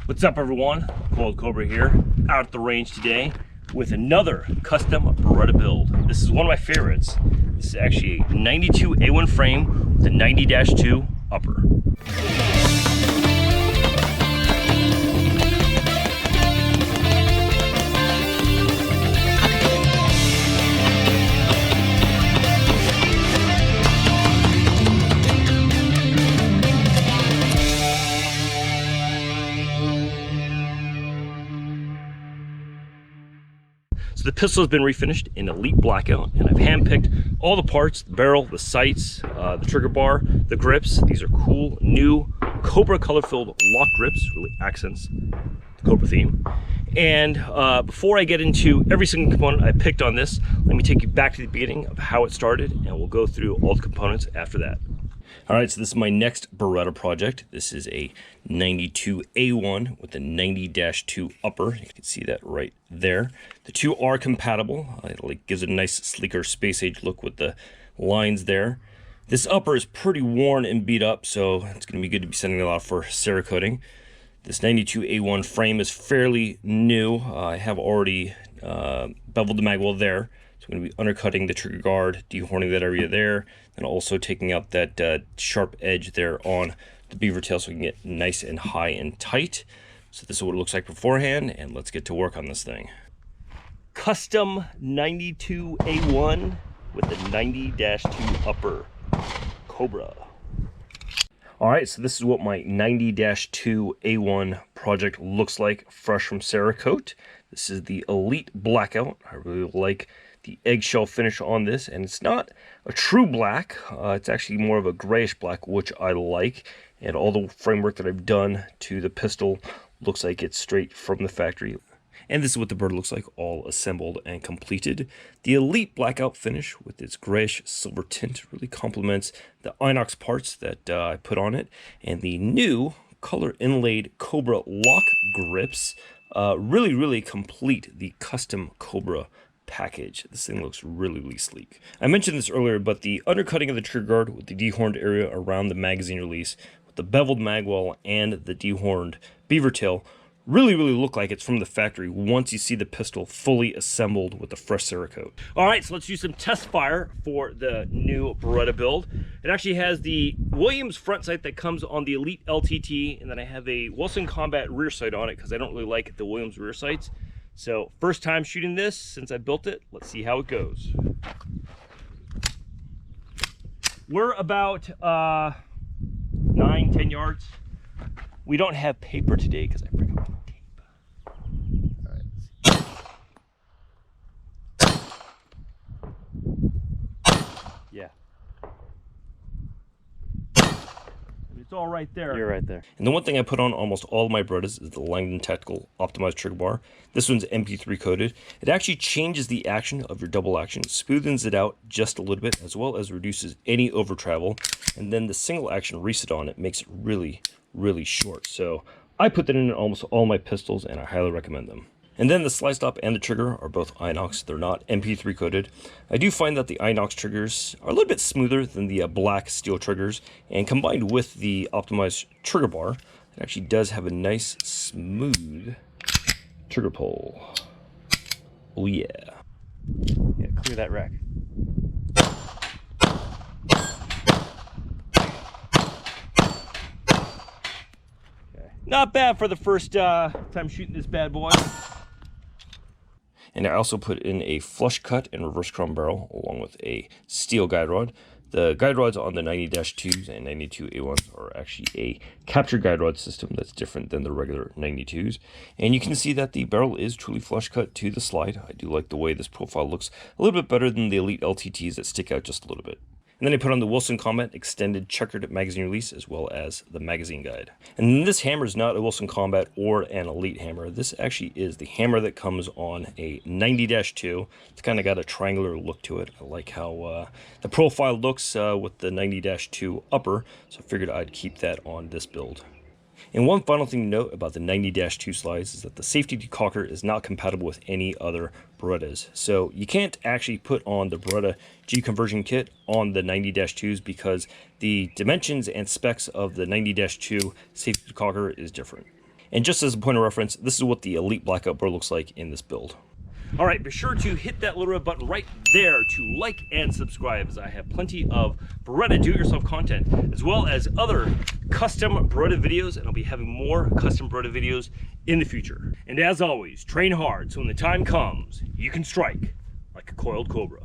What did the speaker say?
What's up, everyone? Coyled Cobra here, out at the range today with another custom Beretta build. This is one of my favorites. This is actually a 92 A1 frame with a 90-2 upper. So the pistol has been refinished in Elite Blackout, and I've handpicked all the parts: the barrel, the sights, the trigger bar, the grips. These are cool, new Cobra color-filled lock grips, really accents the Cobra theme. And before I get into every single component I picked on this, let me take you back to the beginning of how it started, and we'll go through all the components after that. All right, so this is my next Beretta project. This is a 92 A1 with a 90-2 upper. You can see that right there. The two are compatible. It gives it a nice, sleeker, space-age look with the lines there. This upper is pretty worn and beat up, so it's going to be good to be sending it out for Cerakoting. This 92 A1 frame is fairly new. I have already beveled the mag well there. So I'm going to be undercutting the trigger guard, dehorning that area there, and also taking out that sharp edge there on the beaver tail so we can get nice and high and tight. So this is what it looks like beforehand, and let's get to work on this thing. Custom 92 A1 with the 90-2 upper Cobra. All right, so this is what my 90-2 A1 project looks like, fresh from Cerakote. This is the Elite Blackout. I really like the eggshell finish on this, and it's not a true black. It's actually more of a grayish black, which I like. And all the framework that I've done to the pistol looks like it's straight from the factory. And this is what the bird looks like, all assembled and completed. The Elite Blackout finish with its grayish silver tint really complements the inox parts that I put on it. And the new color inlaid Cobra lock grips really complete the custom Cobra package. This thing looks really sleek. I mentioned this earlier, but the undercutting of the trigger guard with the dehorned area around the magazine release with the beveled magwell and the dehorned beaver tail really look like it's from the factory once you see the pistol fully assembled with the fresh Cerakote. All right, so let's do some test fire for the new Beretta build. It actually has the Williams front sight that comes on the Elite LTT, and then I have a Wilson Combat rear sight on it because I don't really like the Williams rear sights. So first time shooting this since I built it. Let's see how it goes. We're about 9-10 yards. We don't have paper today because I bring up the tape. All right, let's see. Yeah. It's all right there. You're right there. And the one thing I put on almost all of my Berettas is the Langdon Tactical Optimized Trigger Bar. This one's MP3 coated. It actually changes the action of your double action, smoothens it out just a little bit, as well as reduces any over travel. And then the single action reset on it makes it really short. So I put that in almost all my pistols, and I highly recommend them. And then the slide stop and the trigger are both inox. They're not MP3 coated. I do find that the inox triggers are a little bit smoother than the black steel triggers, and combined with the optimized trigger bar, it actually does have a nice smooth trigger pull. Oh yeah. Yeah, clear that rack. Okay. Not bad for the first time shooting this bad boy. And I also put in a flush cut and reverse chrome barrel along with a steel guide rod. The guide rods on the 90-2s and 92 A1s are actually a capture guide rod system that's different than the regular 92s. And you can see that the barrel is truly flush cut to the slide. I do like the way this profile looks a little bit better than the Elite LTTs that stick out just a little bit. And then I put on the Wilson Combat extended checkered magazine release, as well as the magazine guide. And this hammer is not a Wilson Combat or an Elite hammer. This actually is the hammer that comes on a 90-2. It's kind of got a triangular look to it. I like how the profile looks with the 90-2 upper, so I figured I'd keep that on this build. And one final thing to note about the 90-2 slides is that the safety decocker is not compatible with any other Berettas. So you can't actually put on the Beretta G conversion kit on the 90-2s because the dimensions and specs of the 90-2 safety decocker is different. And just as a point of reference, this is what the Elite Blackout Bro looks like in this build. All right, be sure to hit that little red button right there to like and subscribe, as I have plenty of Beretta do-it-yourself content, as well as other custom Beretta videos, and I'll be having more custom Beretta videos in the future. And as always, train hard so when the time comes, you can strike like a coiled Cobra.